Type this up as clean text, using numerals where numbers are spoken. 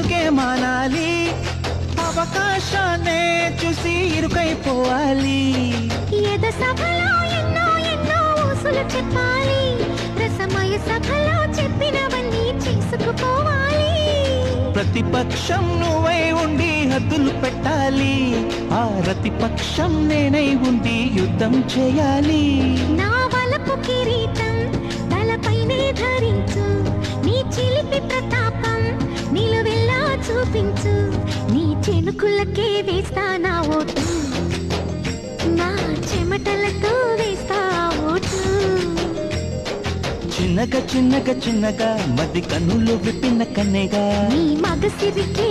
కునుకే మానాలి, అవకాశాన్నే చూసి ఇరుకైపోవాలి. ఎద సభలో ఎన్నో ఎన్నో ఊసులు చెప్పాలి, రసమయ సభలో చెప్పినవన్నీ చేసుకుపోవాలి. ప్రతిపక్షం నువ్వై ఉండి హద్దులు పెట్టాలి, ఆ ప్రతిపక్షం నేనై ఉండి యుద్ధం చేయాలి. నా వలపు కిరీటం తలపైనే ధరించు, నీ చిలిపి ప్రతాపం నిలువెల్లా చూపించు, నీ చెనుకులకే వేస్తా నా ఓటు, నా చెమటలతో వేస్తా ఓటు. చిన్నగా చిన్నగా చిన్నగా మది కన్నులు విప్పిన కన్నెగా నీ మగసిరికే